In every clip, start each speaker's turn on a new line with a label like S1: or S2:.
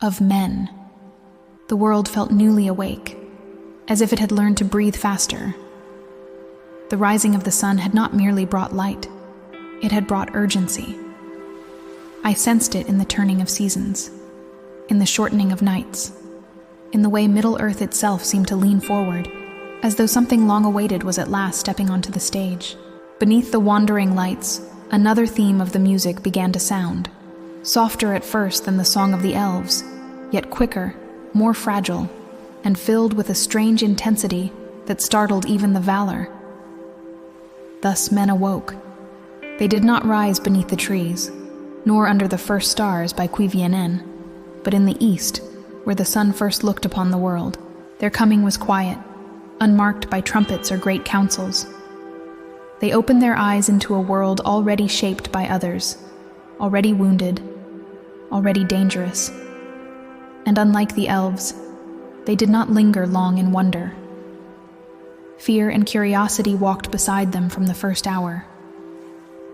S1: of men. The world felt newly awake, as if it had learned to breathe faster. The rising of the sun had not merely brought light, it had brought urgency. I sensed it in the turning of seasons, in the shortening of nights, in the way Middle-earth itself seemed to lean forward, as though something long awaited was at last stepping onto the stage. Beneath the wandering lights, another theme of the music began to sound, softer at first than the song of the elves, yet quicker, more fragile, and filled with a strange intensity that startled even the Valar. Thus men awoke. They did not rise beneath the trees, nor under the first stars by Cuiviénen, but in the east, where the sun first looked upon the world. Their coming was quiet, unmarked by trumpets or great councils. They opened their eyes into a world already shaped by others, already wounded, already dangerous. And unlike the elves, they did not linger long in wonder. Fear and curiosity walked beside them from the first hour.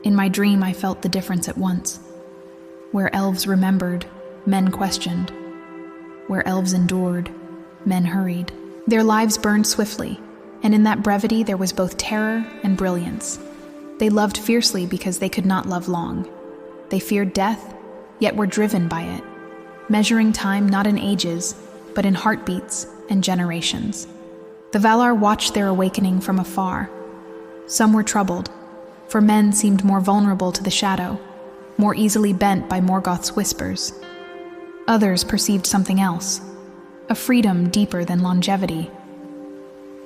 S1: In my dream, I felt the difference at once. Where elves remembered, men questioned. Where elves endured, men hurried. Their lives burned swiftly, and in that brevity there was both terror and brilliance. They loved fiercely because they could not love long. They feared death, yet were driven by it, measuring time not in ages, but in heartbeats and generations. The Valar watched their awakening from afar. Some were troubled, for men seemed more vulnerable to the shadow, more easily bent by Morgoth's whispers. Others perceived something else, a freedom deeper than longevity.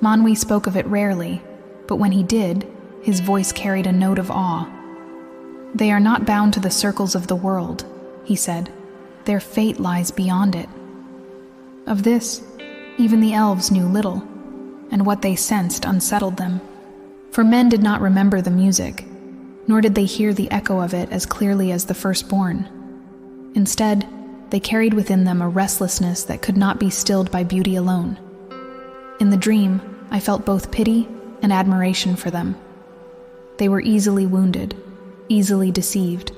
S1: Manwë spoke of it rarely, but when he did, his voice carried a note of awe. "They are not bound to the circles of the world," he said. "Their fate lies beyond it." Of this, even the elves knew little, and what they sensed unsettled them. For men did not remember the music, nor did they hear the echo of it as clearly as the firstborn. Instead, they carried within them a restlessness that could not be stilled by beauty alone. In the dream, I felt both pity and admiration for them. They were easily wounded, easily deceived,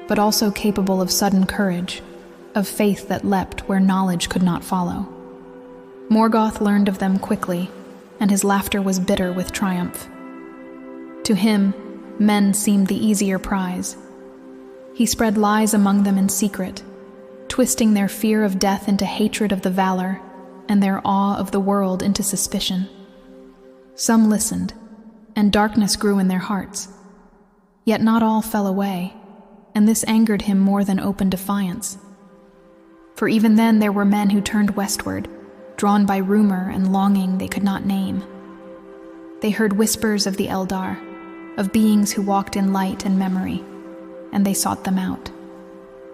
S1: but also capable of sudden courage, of faith that leapt where knowledge could not follow. Morgoth learned of them quickly, and his laughter was bitter with triumph. To him, men seemed the easier prize. He spread lies among them in secret, twisting their fear of death into hatred of the Valar, and their awe of the world into suspicion. Some listened, and darkness grew in their hearts. Yet not all fell away, and this angered him more than open defiance. For even then there were men who turned westward, drawn by rumor and longing they could not name. They heard whispers of the Eldar, of beings who walked in light and memory, and they sought them out,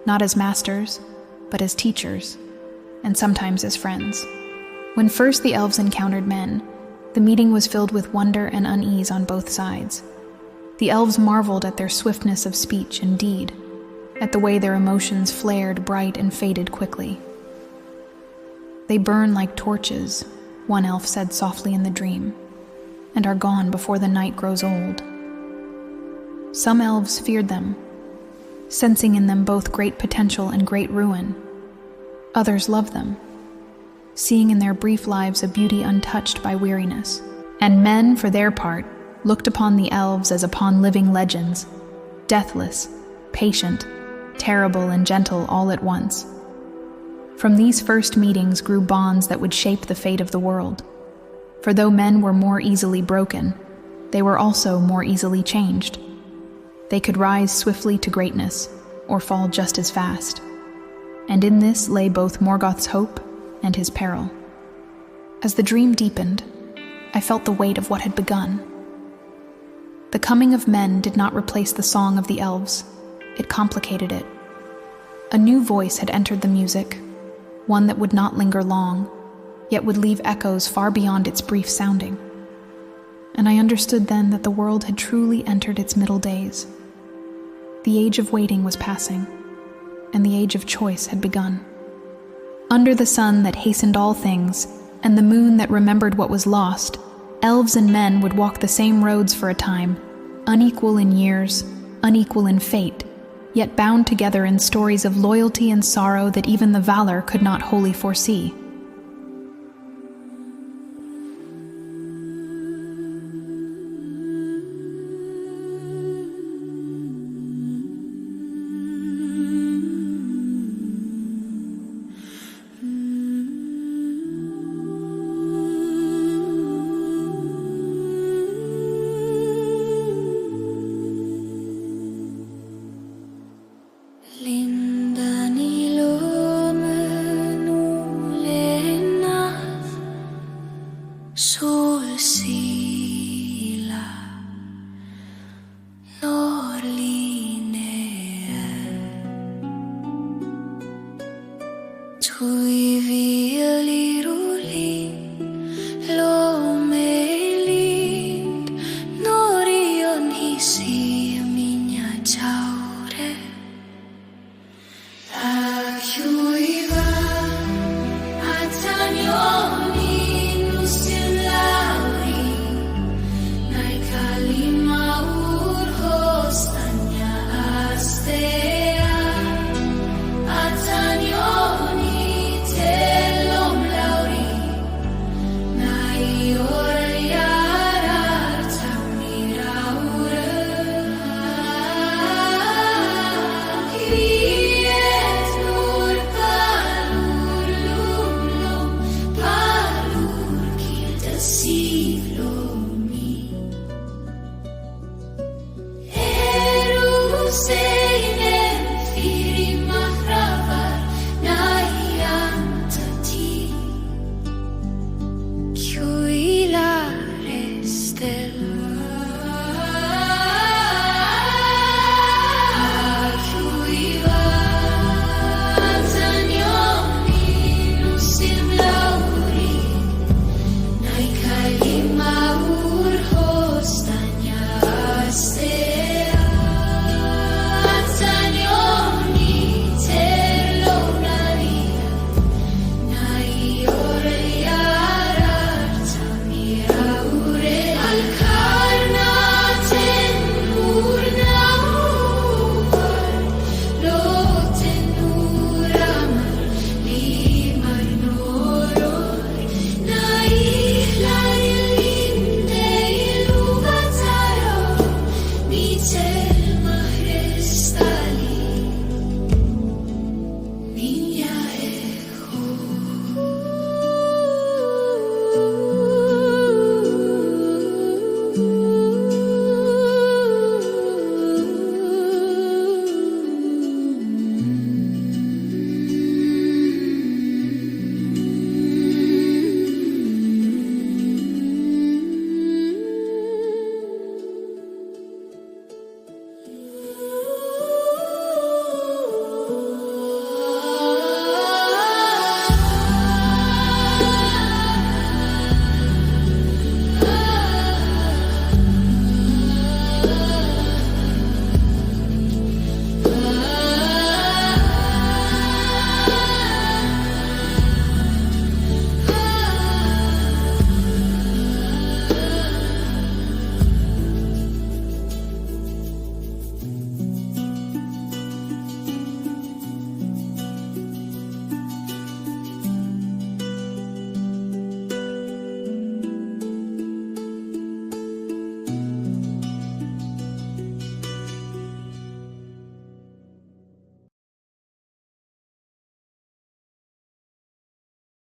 S1: not as masters, but as teachers, and sometimes as friends. When first the elves encountered men, the meeting was filled with wonder and unease on both sides. The elves marveled at their swiftness of speech and deed, at the way their emotions flared bright and faded quickly. "They burn like torches," one elf said softly in the dream, "and are gone before the night grows old." Some elves feared them, sensing in them both great potential and great ruin. Others loved them, seeing in their brief lives a beauty untouched by weariness. And men, for their part, looked upon the elves as upon living legends, deathless, patient, terrible and gentle all at once. From these first meetings grew bonds that would shape the fate of the world. For though men were more easily broken, they were also more easily changed. They could rise swiftly to greatness, or fall just as fast. And in this lay both Morgoth's hope and his peril. As the dream deepened, I felt the weight of what had begun. The coming of men did not replace the song of the elves. It complicated it. A new voice had entered the music, one that would not linger long, yet would leave echoes far beyond its brief sounding. And I understood then that the world had truly entered its middle days. The age of waiting was passing, and the age of choice had begun. Under the sun that hastened all things, and the moon that remembered what was lost, elves and men would walk the same roads for a time, unequal in years, unequal in fate, yet bound together in stories of loyalty and sorrow that even the Valar could not wholly foresee.
S2: Twy fi y